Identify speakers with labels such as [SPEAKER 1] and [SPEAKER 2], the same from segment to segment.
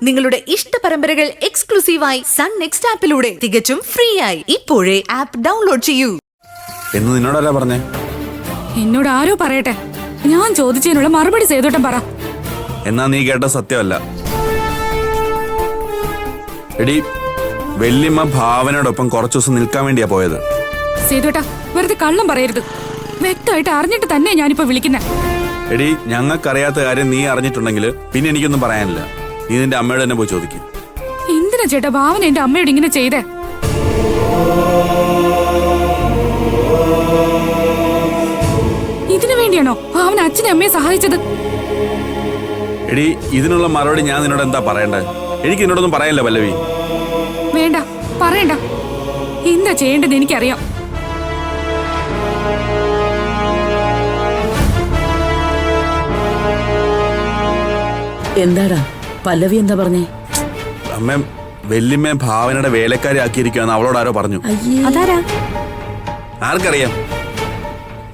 [SPEAKER 1] നിങ്ങളുടെ ഇഷ്ട പരമ്പരകൾ എക്സ്ക്ലൂസീവായി സൺ നെക്സ്റ്റ് ആപ്പിലൂടെ തികച്ചും ഫ്രീ ആയി ഇപ്പോഴേ ആപ്പ് ഡൗൺലോഡ് ചെയ്യൂ.
[SPEAKER 2] എന്ന് നിന്നോടല്ല പറഞ്ഞേ?
[SPEAKER 3] എന്നോട് ആരോ പറയട്ടെ. ഞാൻ ചോദിച്ചതിനുള്ള മറുപടി സേതുട്ടൻ പറ.
[SPEAKER 2] എന്നാ നീ കേട്ട സത്യമല്ല. എടി, വല്യമ്മ ഭാവനയോടൊപ്പം കുറച്ചു ദിവസം നിൽക്കാൻ വേണ്ടിയാ പോയത്.
[SPEAKER 3] സേതുട്ട, വെറുതെ കള്ളം പറയരുത്. വ്യക്തമായിട്ട് അറിഞ്ഞിട്ട് തന്നെ ഞാനിപ്പോ വിളിക്കുന്നെ.
[SPEAKER 2] എടി, ഞങ്ങൾക്കറിയാത്ത കാര്യം നീ അറിഞ്ഞിട്ടുണ്ടെങ്കിൽ പിന്നെ എനിക്കൊന്നും പറയാനില്ല. നീ നിന്റെ അമ്മയോട് തന്നെ പോയി ചോദിക്കും.
[SPEAKER 3] എന്തിനാ ചേട്ടാ ഭാവന എന്റെ അമ്മയോട് ഇങ്ങനെ ചെയ്തേ? ഇതിനു വേണ്ടിയാണോ ഭാവന അച്ഛനെ അമ്മയെ സഹായിച്ചത്?
[SPEAKER 2] എടി, ഇതിനുള്ള മറുപടി ഞാൻ നിന്നോട് എന്താ പറയണ്ടേ? എനിക്ക് നിന്നോടൊന്നും പറയാനില്ല പല്ലവി.
[SPEAKER 3] വേണ്ട, പറയണ്ട. എന്താ ചെയ്യേണ്ടത് എനിക്കറിയാം.
[SPEAKER 4] എന്താടാ പല്ലവി എന്താ പറഞ്ഞേ?
[SPEAKER 2] അമ്മ, വല്യമ്മ ഭാവനയുടെ വേലക്കാരി ആക്കിയിരിക്കുകയെന്ന് അവളോട് ആരോ പറഞ്ഞു.
[SPEAKER 3] അതാരാ?
[SPEAKER 2] ആർക്കറിയാം?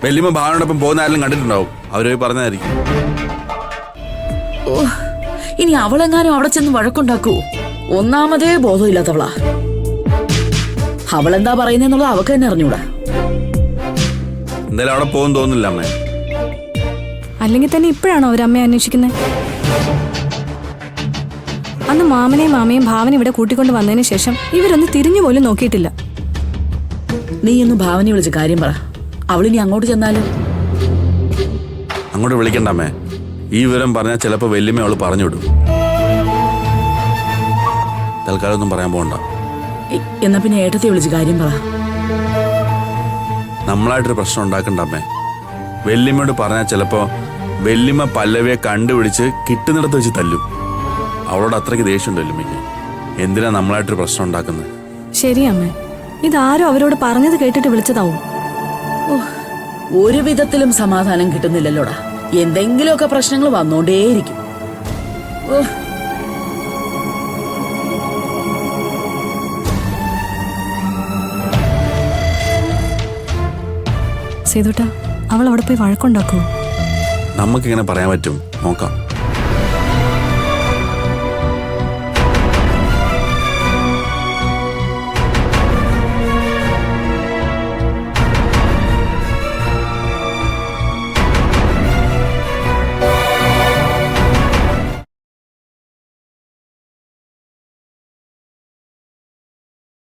[SPEAKER 2] വല്യമ്മ ഭാവനയോടൊപ്പം പോകുന്ന ആരെങ്കിലും കണ്ടിട്ടുണ്ടാവും. അവര് പറഞ്ഞതായിരിക്കും.
[SPEAKER 4] ഓ, ഇനി അവളെങ്ങാനും അവിടെ ചെന്ന് വഴക്കുണ്ടാക്കൂ. ഒന്നാമതേ ബോധമില്ലാത്തവളാ. അവളെന്താ പറയുന്നെന്നുള്ളത് അവക്ക് തന്നെ അറിഞ്ഞൂടാ.
[SPEAKER 2] എന്തായാലും അവിടെ പോകും തോന്നുന്നില്ല അമ്മേ.
[SPEAKER 3] അല്ലെങ്കിൽ തന്നെ ഇപ്പോഴാണോ അവരമ്മയെ അന്വേഷിക്കുന്നത്? അന്ന് മാമനെയും മാമയും ഭാവന ഇവിടെ കൂട്ടിക്കൊണ്ട് വന്നതിന് ശേഷം ഇവരൊന്ന് തിരിഞ്ഞു പോലും നോക്കിയിട്ടില്ല.
[SPEAKER 4] നീ ഒന്ന് ഭാവനയെ വിളിച്ച് കാര്യം പറ. അവളിനി അങ്ങോട്ട് ചെന്നാലും.
[SPEAKER 2] അങ്ങോട്ട് വിളിക്കണ്ട അമ്മേ. ഈ വിവരം പറഞ്ഞാൽ ചിലപ്പോൾ വല്യമ്മ അവള് പറഞ്ഞു വിടും. തൽക്കാലം ഒന്നും പറയാൻ പോകണ്ട.
[SPEAKER 4] എന്നാ പിന്നെ ഏട്ടത്തെ വിളിച്ച് കാര്യം പറ.
[SPEAKER 2] നമ്മളായിട്ടൊരു പ്രശ്നം ഉണ്ടാക്കണ്ട അമ്മേ. വല്യമ്മയോട് പറഞ്ഞാൽ ചിലപ്പോ വല്യമ്മ പല്ലവിയെ കണ്ടുപിടിച്ച് കിട്ടുന്നിടത്ത് വെച്ച് തല്ലും. അവളോട് അത്രയ്ക്ക് ദേഷ്യമുണ്ട് വല്യമ്മയ്ക്ക്. എന്തിനാ നമ്മളായിട്ടൊരു പ്രശ്നം ഉണ്ടാക്കുന്നത്?
[SPEAKER 3] ശരി അമ്മേ, ഇതാരോ അവരോട് പറഞ്ഞത് കേട്ടിട്ട് വിളിച്ചതാവും.
[SPEAKER 4] ഒരു വിധത്തിലും സമാധാനം കിട്ടുന്നില്ലല്ലോടാ. എന്തെങ്കിലുമൊക്കെ പ്രശ്നങ്ങൾ വന്നോണ്ടേയിരിക്കും.
[SPEAKER 3] സേതുട്ടാ, അവൾ അവിടെ പോയി വഴക്കുണ്ടാക്കുവോ?
[SPEAKER 2] നമുക്കിങ്ങനെ പറയാൻ പറ്റും? നോക്കാം.